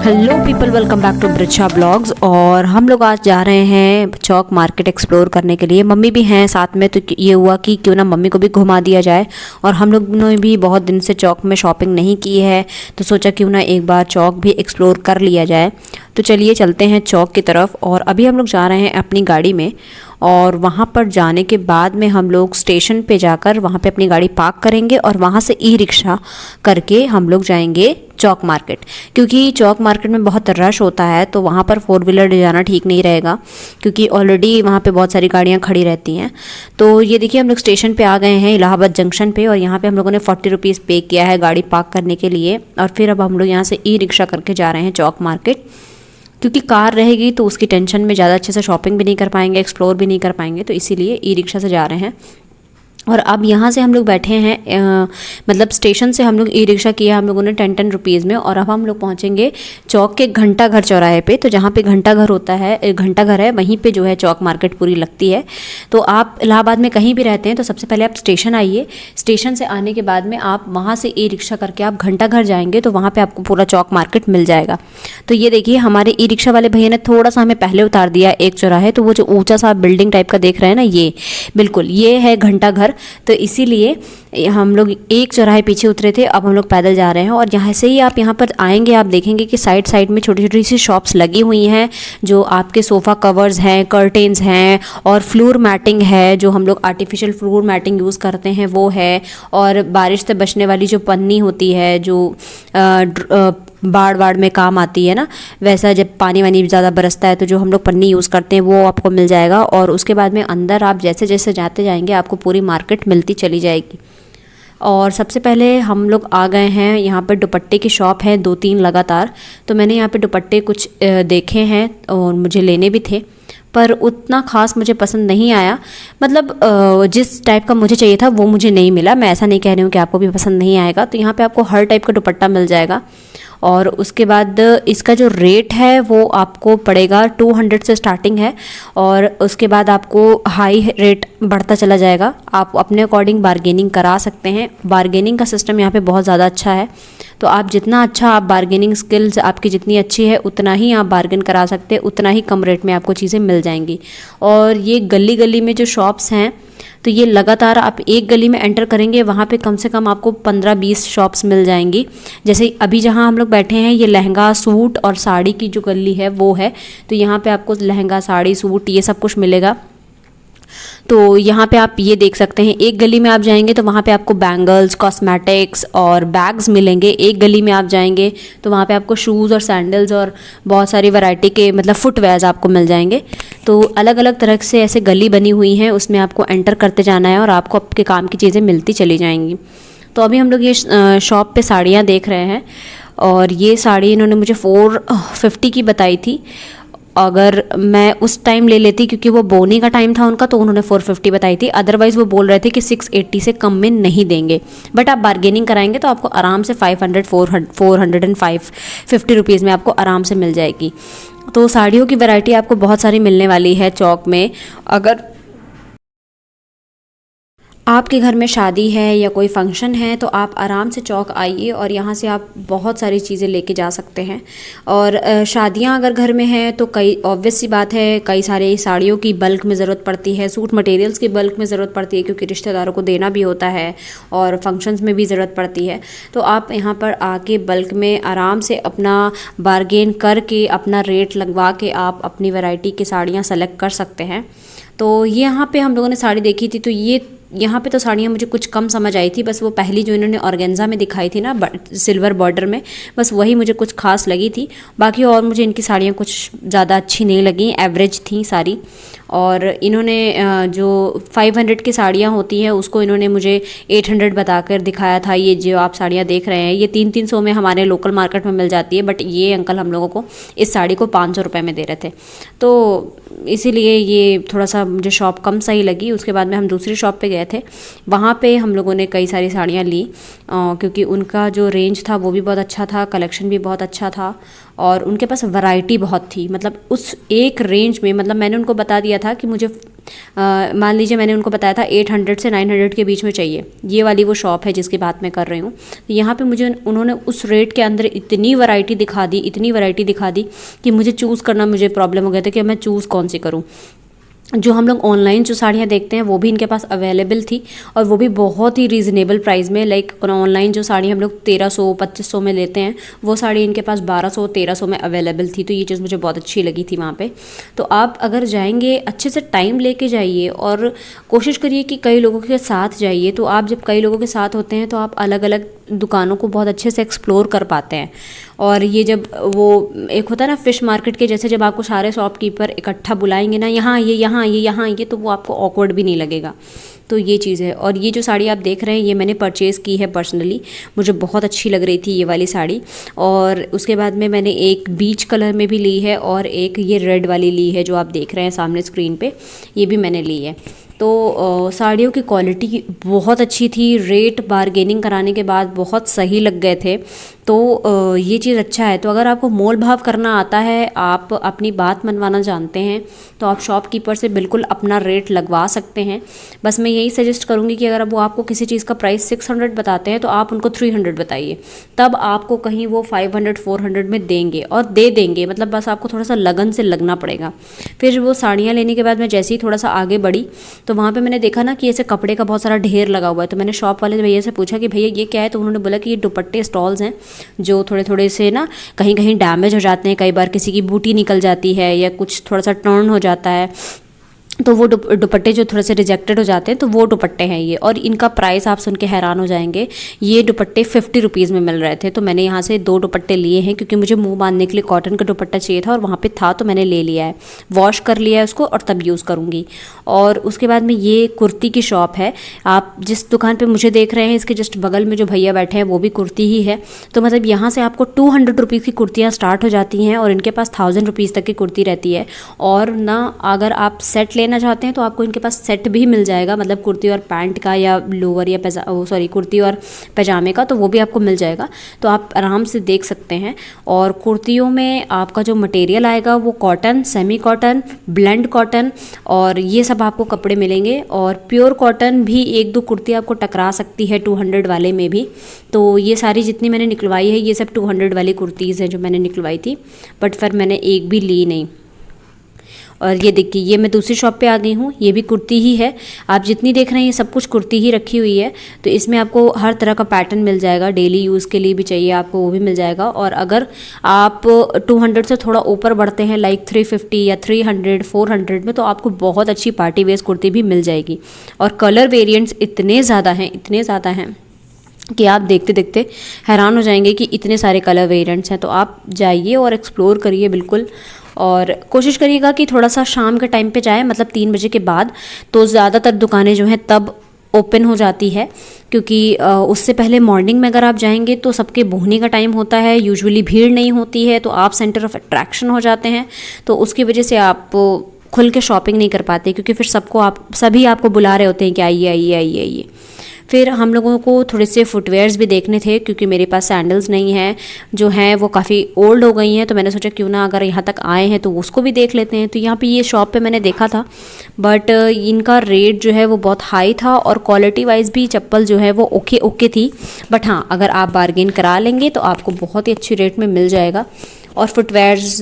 Hello people, welcome back to Bricha blogs. और हम लोग आज जा रहे हैं चौक मार्केट एक्सप्लोर करने के लिए। मम्मी भी हैं साथ में, तो ये हुआ कि क्यों ना मम्मी को भी घुमा दिया जाए। और हम लोग ने भी बहुत दिन से चौक में शॉपिंग नहीं की है, तो सोचा क्यों ना एक बार चौक भी एक्सप्लोर कर लिया जाए। तो चलिए चलते हैं चौक की तरफ। और अभी हम लोग जा रहे हैं अपनी गाड़ी में, और वहाँ पर जाने के बाद में हम लोग स्टेशन पे जाकर वहाँ पे अपनी गाड़ी पार्क करेंगे और वहाँ से ई रिक्शा करके हम लोग जाएंगे चौक मार्केट। क्योंकि चौक मार्केट में बहुत रश होता है, तो वहाँ पर 4 व्हीलर ले जाना ठीक नहीं रहेगा, क्योंकि ऑलरेडी वहाँ पे बहुत सारी गाड़ियाँ खड़ी रहती हैं। तो ये देखिए हम लोग स्टेशन पे आ गए हैं, इलाहाबाद जंक्शन पे, और यहाँ पे हम लोगों ने 40 रुपीज़ पे किया है गाड़ी पार्क करने के लिए। और फिर अब हम लोग यहाँ से ई रिक्शा करके जा रहे हैं चौक मार्केट, क्योंकि कार रहेगी तो उसकी टेंशन में ज़्यादा अच्छे से शॉपिंग भी नहीं कर पाएंगे, एक्सप्लोर भी नहीं कर पाएंगे, तो इसीलिए ई रिक्शा से जा रहे हैं। और अब यहाँ से हम लोग बैठे हैं, मतलब स्टेशन से हम लोग ई रिक्शा किया हम लोगों ने 10 रुपीज़ में। और अब हम लोग पहुँचेंगे चौक के घंटा घर चौराहे पे। तो जहाँ पे घंटा घर होता है, घंटा घर है, वहीं पे जो है चौक मार्केट पूरी लगती है। तो आप इलाहाबाद में कहीं भी रहते हैं तो सबसे पहले आप स्टेशन आइए। स्टेशन से आने के बाद में आप वहाँ से ई रिक्शा करके आप घंटा घर जाएंगे, तो वहाँ पर आपको पूरा चौक मार्केट मिल जाएगा। तो ये देखिए हमारे ई रिक्शा वाले भैया ने थोड़ा सा हमें पहले उतार दिया एक चौराहे। तो वो जो ऊँचा सा बिल्डिंग टाइप का देख रहे हैं ना, ये बिल्कुल ये है घंटा घर। तो इसीलिए हम लोग एक चौराहे पीछे उतरे थे, अब हम लोग पैदल जा रहे हैं। और जहाँ से ही आप यहाँ पर आएंगे आप देखेंगे कि साइड साइड में छोटी छोटी सी शॉप्स लगी हुई हैं, जो आपके सोफ़ा कवर्स हैं, कर्टेन्स हैं, और फ्लोर मैटिंग है, जो हम लोग आर्टिफिशियल फ्लोर मैटिंग यूज़ करते हैं वो है। और बारिश से बचने वाली जो पन्नी होती है, जो बाढ़ में काम आती है ना, वैसा जब पानी वानी ज़्यादा बरसता है तो जो हम लोग पन्नी यूज़ करते हैं वो आपको मिल जाएगा। और उसके बाद में अंदर आप जैसे जैसे जाते जाएंगे आपको पूरी मार्केट मिलती चली जाएगी। और सबसे पहले हम लोग आ गए हैं, यहाँ पर दुपट्टे की शॉप है 2-3 लगातार। तो मैंने यहाँ पे दुपट्टे कुछ देखे हैं और मुझे लेने भी थे, पर उतना ख़ास मुझे पसंद नहीं आया। मतलब जिस टाइप का मुझे चाहिए था वो मुझे नहीं मिला। मैं ऐसा नहीं कह रही हूँ कि आपको भी पसंद नहीं आएगा। तो यहाँ पे आपको हर टाइप का दुपट्टा मिल जाएगा। और उसके बाद इसका जो रेट है वो आपको पड़ेगा 200 से स्टार्टिंग है, और उसके बाद आपको हाई रेट बढ़ता चला जाएगा। आप अपने अकॉर्डिंग बारगेनिंग करा सकते हैं। बारगेनिंग का सिस्टम यहाँ पे बहुत ज़्यादा अच्छा है। तो आप जितना अच्छा आप बारगेनिंग स्किल्स आपकी जितनी अच्छी है उतना ही आप बारगेन करा सकते हैं, उतना ही कम रेट में आपको चीज़ें मिल जाएंगी। और ये गली गली में जो शॉप्स हैं, तो ये लगातार आप एक गली में एंटर करेंगे वहाँ पे कम से कम आपको 15-20 शॉप्स मिल जाएंगी। जैसे अभी जहाँ हम लोग बैठे हैं, ये लहंगा सूट और साड़ी की जो गली है वो है। तो यहाँ पे आपको लहंगा साड़ी सूट ये सब कुछ मिलेगा। तो यहाँ पे आप ये देख सकते हैं, एक गली में आप जाएंगे तो वहाँ पे आपको बैंगल्स, कॉस्मेटिक्स और बैग्स मिलेंगे। एक गली में आप जाएंगे तो वहाँ पे आपको शूज़ और सैंडल्स और बहुत सारी वैरायटी के मतलब फुटवेयर्स आपको मिल जाएंगे। तो अलग अलग तरह से ऐसे गली बनी हुई हैं, उसमें आपको एंटर करते जाना है और आपको आपके काम की चीज़ें मिलती चली जाएंगी। तो अभी हम लोग ये शॉप पे साड़ियाँ देख रहे हैं, और ये साड़ी इन्होंने मुझे 450 की बताई थी। अगर मैं उस टाइम ले लेती, क्योंकि वो बोनी का टाइम था उनका, तो उन्होंने 450 बताई थी। अदरवाइज़ वो बोल रहे थे कि 680 से कम में नहीं देंगे। बट आप बार्गेनिंग कराएंगे तो आपको आराम से 500, 405, 50 रुपीज़ में आपको आराम से मिल जाएगी। तो साड़ियों की वैरायटी आपको बहुत सारी मिलने वाली है चौक में। अगर आपके घर में शादी है या कोई फंक्शन है तो आप आराम से चौक आइए, और यहाँ से आप बहुत सारी चीज़ें लेके जा सकते हैं। और शादियाँ अगर घर में हैं तो कई ऑब्वियस सी बात है, कई सारे साड़ियों की बल्क में ज़रूरत पड़ती है, सूट मटेरियल्स की बल्क में ज़रूरत पड़ती है, क्योंकि रिश्तेदारों को देना भी होता है और फंक्शंस में भी ज़रूरत पड़ती है। तो आप यहाँ पर आके बल्क में आराम से अपना बारगेन करके अपना रेट लगवा के आप अपनी वैरायटी की साड़ियाँ सेलेक्ट कर सकते हैं। तो यहाँ पे हम लोगों ने साड़ी देखी थी, तो यहाँ पे तो साड़ियाँ मुझे कुछ कम समझ आई थी। बस वो पहली जो इन्होंने ऑर्गेन्जा में दिखाई थी ना, सिल्वर बॉर्डर में, बस वही मुझे कुछ खास लगी थी। बाकी और मुझे इनकी साड़ियाँ कुछ ज़्यादा अच्छी नहीं लगी, एवरेज थी सारी। और इन्होंने जो 500 की साड़ियाँ होती हैं उसको इन्होंने मुझे 800 बताकर दिखाया था। ये जो आप साड़ियाँ देख रहे हैं ये 300 में हमारे लोकल मार्केट में मिल जाती है, बट ये अंकल हम लोगों को इस साड़ी को 500 रुपये में दे रहे थे। तो इसीलिए ये थोड़ा सा मुझे शॉप कम सही लगी। उसके बाद में हम दूसरी शॉप पे गए थे, वहाँ पे हम लोगों ने कई सारी साड़ियाँ ली, क्योंकि उनका जो रेंज था वो भी बहुत अच्छा था, कलेक्शन भी बहुत अच्छा था, और उनके पास वैरायटी बहुत थी। मतलब उस एक रेंज में, मतलब मैंने उनको बता दिया था कि मुझे मान लीजिए मैंने उनको बताया था 800 से 900 के बीच में चाहिए, ये वाली वो शॉप है जिसकी बात मैं कर रही हूँ। तो यहाँ पे मुझे उन्होंने उस रेट के अंदर इतनी वैरायटी दिखा दी, इतनी वैरायटी दिखा दी कि मुझे चूज़ करना मुझे प्रॉब्लम हो गया था कि मैं चूज़ कौन सी करूँ। जो हम लोग ऑनलाइन जो साड़ियाँ देखते हैं वो भी इनके पास अवेलेबल थी, और वो भी बहुत ही रीज़नेबल प्राइस में। लाइक ऑनलाइन जो साड़ी हम लोग 1300-2500 में लेते हैं, वो साड़ी इनके पास 1200-1300 में अवेलेबल थी। तो ये चीज़ मुझे बहुत अच्छी लगी थी वहाँ पे। तो आप अगर जाएंगे अच्छे से टाइम लेके जाइए, और कोशिश करिए कि कई लोगों के साथ जाइए। तो आप जब कई लोगों के साथ होते हैं तो आप अलग अलग दुकानों को बहुत अच्छे से एक्सप्लोर कर पाते हैं। और ये जब वो एक होता है ना फिश मार्केट के जैसे, जब आपको सारे शॉपकीपर इकट्ठा बुलाएंगे ना, यहाँ ये यहाँ ये यहाँ ये, तो वो आपको ऑकवर्ड भी नहीं लगेगा। तो ये चीज़ है। और ये जो साड़ी आप देख रहे हैं ये मैंने परचेज़ की है पर्सनली, मुझे बहुत अच्छी लग रही थी ये वाली साड़ी। और उसके बाद में मैंने एक बीच कलर में भी ली है, और एक ये रेड वाली ली है जो आप देख रहे हैं सामने स्क्रीन पे, ये भी मैंने ली है। तो साड़ियों की क्वालिटी बहुत अच्छी थी, रेट बारगेनिंग कराने के बाद बहुत सही लग गए थे। तो ये चीज़ अच्छा है। तो अगर आपको मोल भाव करना आता है, आप अपनी बात मनवाना जानते हैं, तो आप शॉपकीपर से बिल्कुल अपना रेट लगवा सकते हैं। बस मैं यही सजेस्ट करूँगी कि अगर वो आपको किसी चीज़ का प्राइस 600 बताते हैं तो आप उनको 300 बताइए, तब आपको कहीं वो 500-400 में देंगे, और दे देंगे। मतलब बस आपको थोड़ा सा लगन से लगना पड़ेगा। फिर वो साड़ियाँ लेने के बाद मैं जैसे ही थोड़ा सा आगे बढ़ी तो वहाँ पे मैंने देखा ना कि ऐसे कपड़े का बहुत सारा ढेर लगा हुआ है। तो मैंने शॉप वाले भैया से पूछा कि भैया ये क्या है, तो उन्होंने बोला कि ये दुपट्टे स्टॉल्स हैं जो थोड़े थोड़े से ना कहीं कहीं डैमेज हो जाते हैं, कई बार किसी की बूटी निकल जाती है या कुछ थोड़ा सा टर्न हो जाता है, तो वो दुपट्टे जो थोड़े से रिजेक्टेड हो जाते हैं, तो वो दुपट्टे हैं ये। और इनका प्राइस आप सुन के हैरान हो जाएंगे, ये दुपट्टे 50 रुपीज़ में मिल रहे थे। तो मैंने यहाँ से 2 दुपट्टे लिए हैं क्योंकि मुझे मुंह बांधने के लिए कॉटन का दुपट्टा चाहिए था, और वहाँ पे था तो मैंने ले लिया है, वॉश कर लिया है उसको और तब यूज़ करूँगी। और उसके बाद में ये कुर्ती की शॉप है। आप जिस दुकान पर मुझे देख रहे हैं इसके जस्ट बगल में जो भैया बैठे हैं वो भी कुर्ती ही है। तो मतलब यहाँ से आपको 200 रुपीज़ की कुर्तियाँ स्टार्ट हो जाती हैं, और इनके पास 1000 रुपीज़ तक की कुर्ती रहती है। और ना अगर आप सेट लेना चाहते हैं तो आपको इनके पास सेट भी मिल जाएगा, मतलब कुर्ती और पैंट का, या लोअर या कुर्ती और पैजामे का, तो वो भी आपको मिल जाएगा। तो आप आराम से देख सकते हैं। और कुर्तियों में आपका जो मटेरियल आएगा वो cotton, semi cotton, blend cotton, और ये सब आपको कपड़े मिलेंगे। और प्योर कॉटन भी 1-2 कुर्ती आपको टकरा सकती है 200 वाले में भी। तो ये सारी जितनी मैंने निकलवाई है ये सब 200 वाली कुर्तीज़ हैं जो मैंने निकलवाई थी, बट फिर मैंने एक भी ली नहीं। और ये देखिए, ये मैं दूसरी शॉप पे आ गई हूँ, ये भी कुर्ती ही है। आप जितनी देख रहे हैं ये सब कुछ कुर्ती ही रखी हुई है। तो इसमें आपको हर तरह का पैटर्न मिल जाएगा, डेली यूज़ के लिए भी चाहिए आपको वो भी मिल जाएगा। और अगर आप 200 से थोड़ा ऊपर बढ़ते हैं, लाइक 350 या 300-400 में, तो आपको बहुत अच्छी पार्टी वेयर कुर्ती भी मिल जाएगी। और कलर वेरिएंट्स इतने ज़्यादा हैं कि आप देखते देखते हैरान हो जाएंगे कि इतने सारे कलर वेरिएंट्स हैं। तो आप जाइए और एक्सप्लोर करिए बिल्कुल। और कोशिश करिएगा कि थोड़ा सा शाम के टाइम पे जाए, मतलब 3 बजे के बाद, तो ज़्यादातर दुकानें जो हैं तब ओपन हो जाती है। क्योंकि उससे पहले मॉर्निंग में अगर आप जाएंगे तो सबके बोहनी का टाइम होता है, यूजुअली भीड़ नहीं होती है, तो आप सेंटर ऑफ अट्रैक्शन हो जाते हैं। तो उसकी वजह से आप खुल के शॉपिंग नहीं कर पाते, क्योंकि फिर सभी आपको बुला रहे होते हैं कि आइए आइए आइए आइए। फिर हम लोगों को थोड़े से फुटवेयर्स भी देखने थे, क्योंकि मेरे पास सैंडल्स नहीं हैं, जो हैं वो काफ़ी ओल्ड हो गई हैं। तो मैंने सोचा क्यों ना अगर यहाँ तक आए हैं तो उसको भी देख लेते हैं। तो यहाँ पे ये शॉप पे मैंने देखा था, बट इनका रेट जो है वो बहुत हाई था, और क्वालिटी वाइज भी चप्पल जो है वो ओके थी। बट हाँ, अगर आप बार्गेन करा लेंगे तो आपको बहुत ही अच्छी रेट में मिल जाएगा। और फुटवेयर्स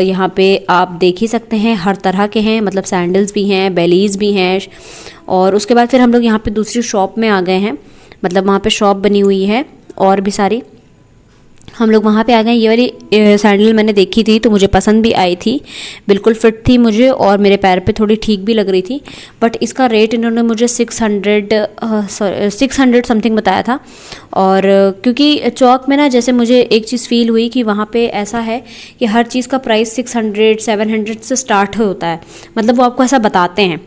यहाँ पे आप देख ही सकते हैं, हर तरह के हैं, मतलब सैंडल्स भी हैं, बेलीज़ भी हैं। और उसके बाद फिर हम लोग यहाँ पे दूसरी शॉप में आ गए हैं, मतलब वहाँ पे शॉप बनी हुई है और भी सारी, हम लोग वहाँ पे आ गए। ये वाली सैंडल मैंने देखी थी तो मुझे पसंद भी आई थी, बिल्कुल फिट थी मुझे, और मेरे पैर पे थोड़ी ठीक भी लग रही थी। बट इसका रेट इन्होंने मुझे 600 समथिंग बताया था। और क्योंकि चौक में ना, जैसे मुझे एक चीज़ फ़ील हुई कि वहाँ पे ऐसा है कि हर चीज़ का प्राइस 600-700 से स्टार्ट होता है, मतलब वो आपको ऐसा बताते हैं,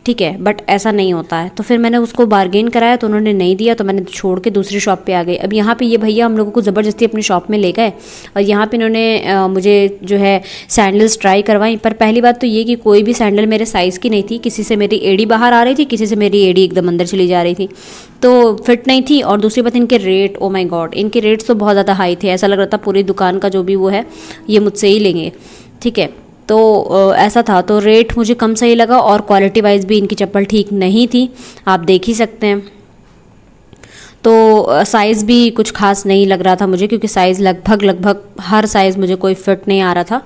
ठीक है, बट ऐसा नहीं होता है। तो फिर मैंने उसको बार्गेन कराया तो उन्होंने नहीं दिया, तो मैंने छोड़ के दूसरी शॉप पे आ गई। अब यहाँ पे ये भैया हम लोगों को ज़बरदस्ती अपनी शॉप में ले गए, और यहाँ पे इन्होंने मुझे जो है सैंडल्स ट्राई करवाई। पर पहली बात तो ये कि कोई भी सैंडल मेरे साइज़ की नहीं थी, किसी से मेरी एड़ी बाहर आ रही थी, किसी से मेरी एड़ी एकदम अंदर चली जा रही थी, तो फिट नहीं थी। और दूसरी बात, इनके रेट, ओ माई गॉड, इनके रेट्स तो बहुत ज़्यादा हाई थे। ऐसा लग रहा था पूरी दुकान का जो भी वो है ये मुझसे ही लेंगे, ठीक है। तो ऐसा था। तो रेट मुझे कम सही लगा और क्वालिटी वाइज भी इनकी चप्पल ठीक नहीं थी, आप देख ही सकते हैं। तो साइज़ भी कुछ खास नहीं लग रहा था मुझे, क्योंकि साइज़ लगभग हर साइज़ मुझे कोई फिट नहीं आ रहा था,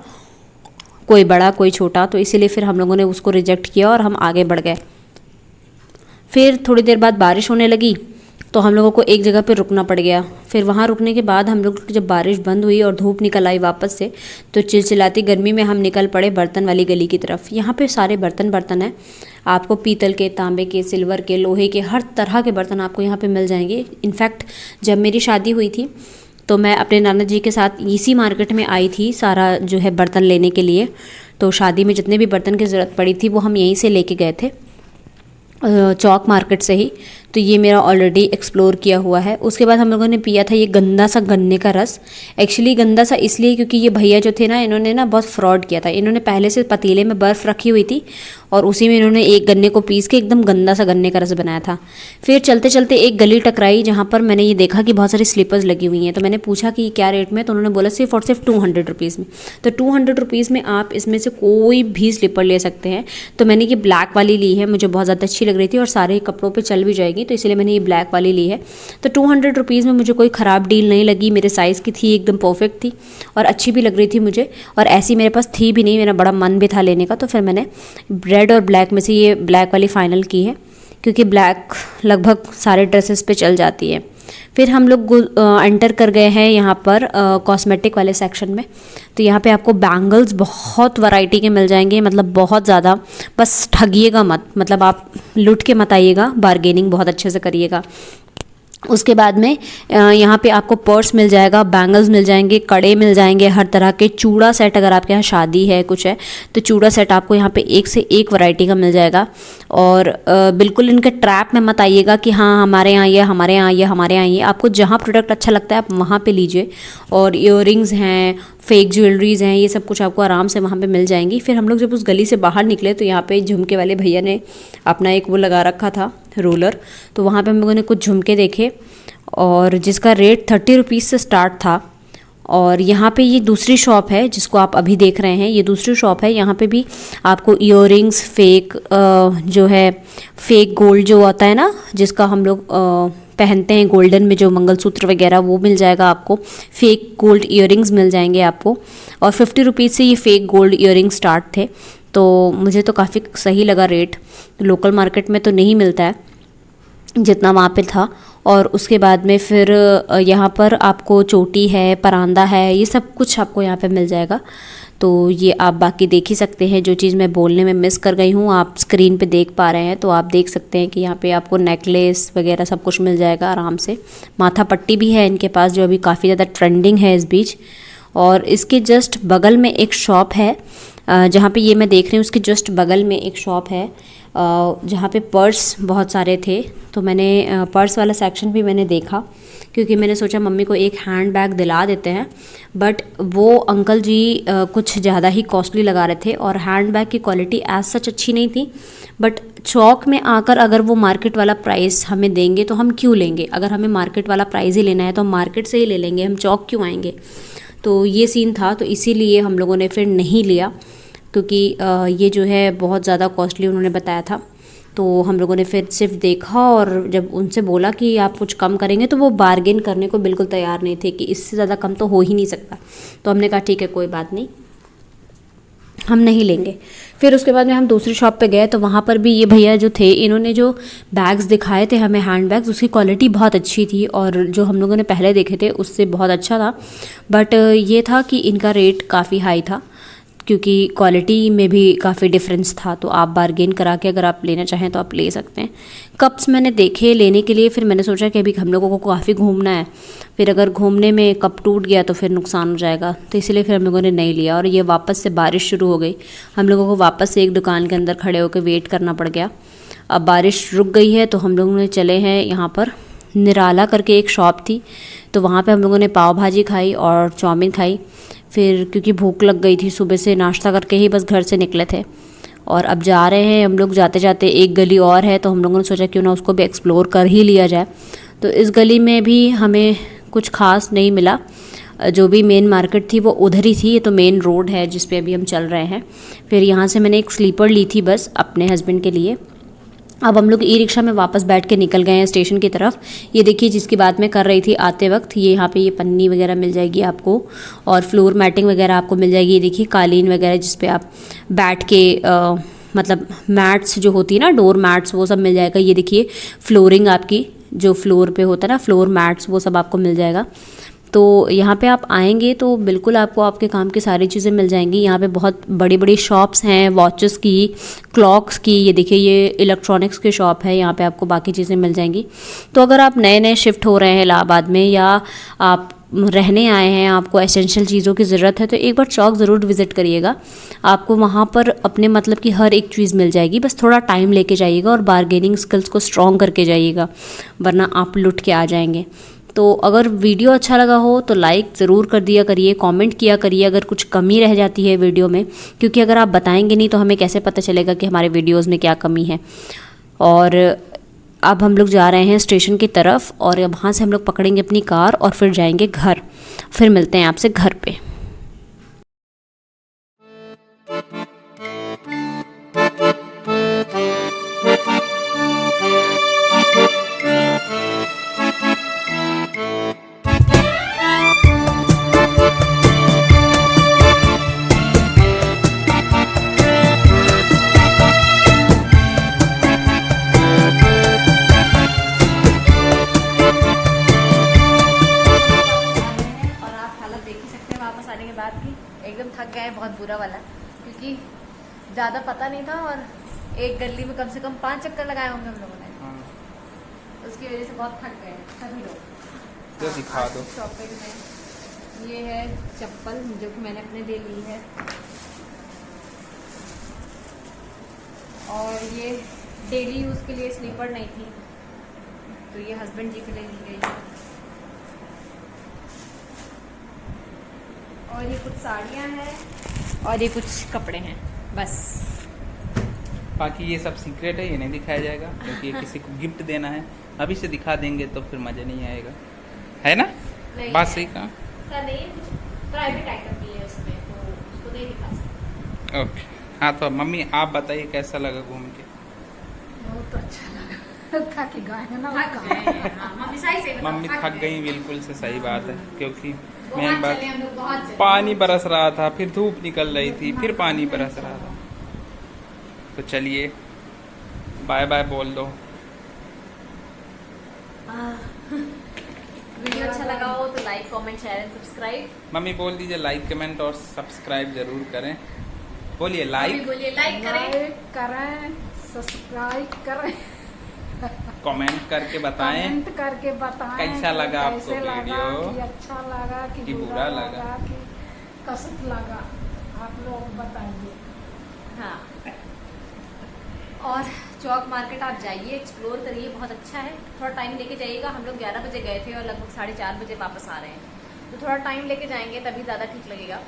कोई बड़ा कोई छोटा। तो इसीलिए फिर हम लोगों ने उसको रिजेक्ट किया और हम आगे बढ़ गए। फिर थोड़ी देर बाद बारिश होने लगी, तो हम लोगों को एक जगह पे रुकना पड़ गया। फिर वहाँ रुकने के बाद हम लोग जब बारिश बंद हुई और धूप निकल आई वापस से, तो चिलचिलाती गर्मी में हम निकल पड़े बर्तन वाली गली की तरफ। यहाँ पे सारे बर्तन हैं, आपको पीतल के, तांबे के, सिल्वर के, लोहे के, हर तरह के बर्तन आपको यहाँ पे मिल जाएंगे। इनफैक्ट जब मेरी शादी हुई थी तो मैं अपने नाना जी के साथ इसी मार्केट में आई थी सारा जो है बर्तन लेने के लिए। तो शादी में जितने भी बर्तन की ज़रूरत पड़ी थी वो हम यहीं से लेके गए थे, चौक मार्केट से ही। तो ये मेरा ऑलरेडी एक्सप्लोर किया हुआ है। उसके बाद हम लोगों ने पिया था ये गंदा सा गन्ने का रस। एक्चुअली गंदा सा इसलिए क्योंकि ये भैया जो थे ना, इन्होंने ना बहुत फ्रॉड किया था। इन्होंने पहले से पतीले में बर्फ़ रखी हुई थी और उसी में इन्होंने एक गन्ने को पीस के एकदम गंदा सा गन्ने का रस बनाया था। फिर चलते चलते एक गली टकराई जहाँ पर मैंने ये देखा कि बहुत सारी स्लीपर्स लगी हुई हैं। तो मैंने पूछा कि क्या रेट में, तो उन्होंने बोला सिर्फ और सिर्फ 200 रुपीज़ में। तो 200 रुपीज़ में आप इसमें से कोई भी स्लीपर ले सकते हैं। तो मैंने ये ब्लैक वाली ली है, मुझे बहुत ज़्यादा अच्छी लग रही थी और सारे कपड़ों पर चल भी जाएगी, तो इसलिए मैंने ये ब्लैक वाली ली है। तो 200 रुपीज़ में मुझे कोई ख़राब डील नहीं लगी, मेरे साइज़ की थी, एकदम परफेक्ट थी और अच्छी भी लग रही थी मुझे। और ऐसी मेरे पास थी भी नहीं, मेरा बड़ा मन भी था लेने का। तो फिर मैंने रेड और ब्लैक में से ये ब्लैक वाली फ़ाइनल की है, क्योंकि ब्लैक लगभग सारे ड्रेसेस पे चल जाती है। फिर हम लोग एंटर कर गए हैं यहाँ पर कॉस्मेटिक वाले सेक्शन में। तो यहाँ पे आपको बैंगल्स बहुत वैरायटी के मिल जाएंगे, मतलब बहुत ज़्यादा। बस ठगिएगा मत, मतलब आप लुट के मत आइएगा, बार्गेनिंग बहुत अच्छे से करिएगा। उसके बाद में यहाँ पे आपको पर्स मिल जाएगा, बैंगल्स मिल जाएंगे, कड़े मिल जाएंगे, हर तरह के चूड़ा सेट। अगर आपके यहाँ शादी है कुछ है तो चूड़ा सेट आपको यहाँ पे एक से एक वैरायटी का मिल जाएगा। और बिल्कुल इनके ट्रैप में मत आइएगा कि हाँ हमारे यहाँ ये, हमारे यहाँ ये, हमारे यहाँ ये। आपको जहाँ प्रोडक्ट अच्छा लगता है आप वहाँ पे लीजिए। और इयररिंग्स हैं, फेक ज्वेलरीज हैं, ये सब कुछ आपको आराम से वहाँ पे मिल जाएंगी। फिर हम लोग जब उस गली से बाहर निकले तो यहाँ पे झुमके वाले भैया ने अपना एक वो लगा रखा था रोलर। तो वहाँ पे हम लोगों ने कुछ झुमके देखे और जिसका रेट 30 रुपीज़ से स्टार्ट था। और यहाँ पे ये दूसरी शॉप है जिसको आप अभी देख रहे हैं, ये दूसरी शॉप है। यहाँ पे भी आपको इयररिंग्स, फेक जो है फेक गोल्ड जो आता है ना, जिसका हम लोग पहनते हैं गोल्डन में, जो मंगलसूत्र वगैरह, वो मिल जाएगा आपको। फेक गोल्ड इयररिंग्स मिल जाएंगे आपको। और 50 रुपीज़ से ये फेक गोल्ड इयररिंग स्टार्ट थे। तो मुझे तो काफ़ी सही लगा रेट, लोकल मार्केट में तो नहीं मिलता है जितना वहाँ पे था। और उसके बाद में फिर यहाँ पर आपको चोटी है, परांदा है, ये सब कुछ आपको यहाँ पे मिल जाएगा। तो ये आप बाकी देख ही सकते हैं। जो चीज़ मैं बोलने में मिस कर गई हूँ आप स्क्रीन पे देख पा रहे हैं। तो आप देख सकते हैं कि यहाँ पे आपको नेकलेस वगैरह सब कुछ मिल जाएगा आराम से। माथा पट्टी भी है इनके पास, जो अभी काफ़ी ज़्यादा ट्रेंडिंग है इस बीच। और इसके जस्ट बगल में एक शॉप है, जहाँ पे ये मैं देख रही हूँ उसके जस्ट बगल में एक शॉप है जहाँ पे पर्स बहुत सारे थे। तो मैंने पर्स वाला सेक्शन भी मैंने देखा, क्योंकि मैंने सोचा मम्मी को एक हैंड बैग दिला देते हैं। बट वो अंकल जी कुछ ज़्यादा ही कॉस्टली लगा रहे थे और हैंड बैग की क्वालिटी एज सच अच्छी नहीं थी। बट चौक में आकर अगर वो मार्केट वाला प्राइस हमें देंगे तो हम क्यों लेंगे? अगर हमें मार्केट वाला प्राइस ही लेना है तो हम मार्केट से ही ले लेंगे, हम चौक क्यों आएंगे? तो ये सीन था। तो इसीलिए हम लोगों ने फिर नहीं लिया, क्योंकि ये जो है बहुत ज़्यादा कॉस्टली उन्होंने बताया था। तो हम लोगों ने फिर सिर्फ देखा और जब उनसे बोला कि आप कुछ कम करेंगे, तो वो बार्गेन करने को बिल्कुल तैयार नहीं थे कि इससे ज़्यादा कम तो हो ही नहीं सकता। तो हमने कहा ठीक है कोई बात नहीं, हम नहीं लेंगे। फिर उसके बाद में हम दूसरी शॉप पे गए तो वहाँ पर भी ये भैया जो थे, इन्होंने जो बैग्स दिखाए थे हमें, हैंड बैग्स, उसकी क्वालिटी बहुत अच्छी थी और जो हम लोगों ने पहले देखे थे उससे बहुत अच्छा था। बट ये था कि इनका रेट काफ़ी हाई था, क्योंकि क्वालिटी में भी काफ़ी डिफरेंस था। तो आप बार्गेन करा के अगर आप लेना चाहें तो आप ले सकते हैं। कप्स मैंने देखे लेने के लिए, फिर मैंने सोचा कि अभी हम लोगों को काफ़ी घूमना है, फिर अगर घूमने में कप टूट गया तो फिर नुकसान हो जाएगा। तो इसलिए फिर हम लोगों ने नहीं लिया। और ये वापस से बारिश शुरू हो गई, हम लोगों को वापस से एक दुकान के अंदर खड़े होकर वेट करना पड़ गया। अब बारिश रुक गई है तो हम लोगों ने चले हैं यहाँ पर निराला करके एक शॉप थी, तो वहाँ पे हम लोगों ने पाव भाजी खाई और चाउमीन खाई। फिर क्योंकि भूख लग गई थी, सुबह से नाश्ता करके ही बस घर से निकले थे। और अब जा रहे हैं हम लोग, जाते जाते एक गली और है तो हम लोगों ने सोचा क्यों ना उसको भी एक्सप्लोर कर ही लिया जाए। तो इस गली में भी हमें कुछ खास नहीं मिला। जो भी मेन मार्केट थी वो उधर ही थी। ये तो मेन रोड है जिस पे अभी हम चल रहे हैं। फिर यहाँ से मैंने एक स्लीपर ली थी बस अपने हस्बैंड के लिए। अब हम लोग ई रिक्शा में वापस बैठ के निकल गए हैं स्टेशन की तरफ। ये देखिए जिसकी बात मैं कर रही थी आते वक्त, ये यहाँ पे ये पन्नी वगैरह मिल जाएगी आपको और फ्लोर मैटिंग वगैरह आपको मिल जाएगी। ये देखिए कालीन वगैरह जिस पे आप बैठ के मतलब मैट्स जो होती है ना, डोर मैट्स, वो सब मिल जाएगा। ये देखिए फ्लोरिंग आपकी जो फ्लोर पे होता है ना, फ्लोर मैट्स, वो सब आपको मिल जाएगा। तो यहाँ पे आप आएंगे तो बिल्कुल आपको आपके काम की सारी चीज़ें मिल जाएंगी। यहाँ पे बहुत बड़ी बड़ी शॉप्स हैं, वॉचेस की, क्लॉक्स की। ये देखिए ये इलेक्ट्रॉनिक्स की शॉप है, यहाँ पे आपको बाकी चीज़ें मिल जाएंगी। तो अगर आप नए नए शिफ्ट हो रहे हैं इलाहाबाद में या आप रहने आए हैं, आपको एसेंशियल चीज़ों की ज़रूरत है, तो एक बार चौक ज़रूर विज़िट करिएगा। आपको वहाँ पर अपने मतलब की हर एक चीज़ मिल जाएगी। बस थोड़ा टाइम लेके जाइएगा और बारगेनिंग स्किल्स को स्ट्रॉन्ग करके जाइएगा, वरना आप लुट के आ जाएंगे। तो अगर वीडियो अच्छा लगा हो तो लाइक ज़रूर कर दिया करिए, कमेंट किया करिए अगर कुछ कमी रह जाती है वीडियो में, क्योंकि अगर आप बताएंगे नहीं तो हमें कैसे पता चलेगा कि हमारे वीडियोज़ में क्या कमी है। और अब हम लोग जा रहे हैं स्टेशन की तरफ और वहाँ से हम लोग पकड़ेंगे अपनी कार और फिर जाएंगे घर। फिर मिलते हैं आपसे घर पे। एकदम थक गए बहुत बुरा वाला, क्योंकि ज़्यादा पता नहीं था और एक गली में कम से कम 5 चक्कर लगाए होंगे हम लोगों ने। उसकी वजह से बहुत थक गए सभी लोग। तो दिखा दो शॉपिंग में ये है चप्पल जो कि मैंने अपने लिए ली है, और ये डेली यूज़ के लिए स्लीपर नहीं थी तो ये हस्बैंड जी के लिए ली गई है। और ये कुछ साड़ियाँ हैं और ये कुछ कपड़े हैं बस। बाकी ये सब सीक्रेट है, ये नहीं दिखाया जाएगा क्योंकि ये किसी को गिफ्ट देना है। अभी से दिखा देंगे तो फिर मज़ा नहीं आएगा, है ना? बात सही कहा सर, नहीं कुछ प्राइवेट आइटम भी है उसमें, तो उसको नहीं दिखा सकते। ओके। हाँ तो मम्मी आप बताइए कैसा लगा घूम के? बहुत अच्छा लगा। थक गए ना, मम्मी सही से बताओ, मम्मी थक गई, बिल्कुल से सही बात है, क्योंकि बहुत मेन बात चले हम लोग, बहुत चले। पानी बरस रहा था, फिर धूप निकल रही थी, फिर पानी बरस रहा था। तो चलिए बाय बाय बोल दो। वीडियो अच्छा लगा हो तो like comment share and subscribe. Mummy बोल दीजिए लाइक कमेंट और सब्सक्राइब जरूर करें। बोलिए लाइक, बोलिए लाइक करें, सब्सक्राइब करें, कमेंट करके बताएं कमेंट करके बताएं कैसा लगा आपको कैसे लगा, वीडियो, कि अच्छा लगा कि बुरा लगा, कि कसत लगा, आप लोग बताइए। हाँ, और चौक मार्केट आप जाइए, एक्सप्लोर करिए, बहुत अच्छा है। थोड़ा टाइम लेके जाइएगा। हम लोग 11 बजे गए थे और लगभग 4:30 बजे वापस आ रहे हैं, तो थोड़ा टाइम लेके जाएंगे तभी ज़्यादा ठीक लगेगा।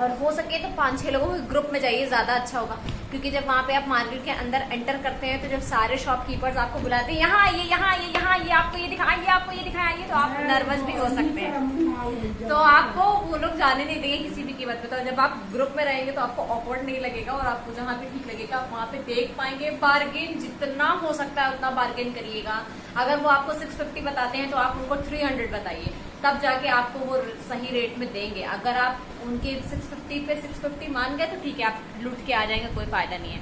और हो सके तो 5-6 लोगों के ग्रुप में जाइए, ज़्यादा अच्छा होगा, क्योंकि जब वहाँ पे आप मार्केट के अंदर एंटर करते हैं तो जब सारे शॉपकीपर्स आपको बुलाते हैं, यहाँ आइए, यहाँ आइए, यहाँ आइए, आपको ये दिखाइए, आपको ये दिखाइए, तो आप नर्वस भी हो सकते हैं, तो आपको वो लोग जाने नहीं देंगे किसी भी कीमत पे। तो जब आप ग्रुप में रहेंगे तो आपको ऑकवर्ड नहीं लगेगा और आपको जहाँ पे ठीक लगेगा आप वहाँ पे देख पाएंगे। बार्गेन जितना हो सकता है उतना बार्गेन करिएगा। अगर वो आपको 650 बताते हैं तो आप उनको 300 बताइए, तब जाके आपको वो सही रेट में देंगे। अगर आप उनके 650 पे 650 मान गए तो ठीक है, आप लूट के आ जाएंगे, कोई फायदा नहीं है।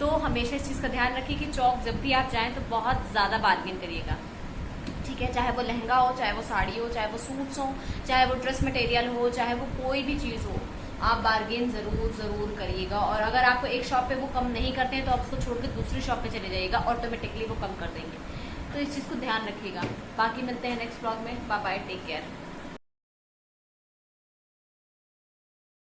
तो हमेशा इस चीज़ का ध्यान रखिए कि चौक जब भी आप जाएं तो बहुत ज़्यादा बार्गेन करिएगा, ठीक है? चाहे वो लहंगा हो, चाहे वो साड़ी हो, चाहे वो सूट्स हो, चाहे वो ड्रेस मटेरियल हो, चाहे वो कोई भी चीज़ हो, आप बार्गेन ज़रूर करिएगा। और अगर आपको एक शॉप पे वो कम नहीं करते हैं तो आप उसको छोड़ के दूसरी शॉप पे चले जाइएगा, ऑटोमेटिकली वो कम कर देंगे। तो इस चीज़ को ध्यान रखिएगा। बाकी मिलते हैं नेक्स्ट व्लॉग में। Bye bye, take care.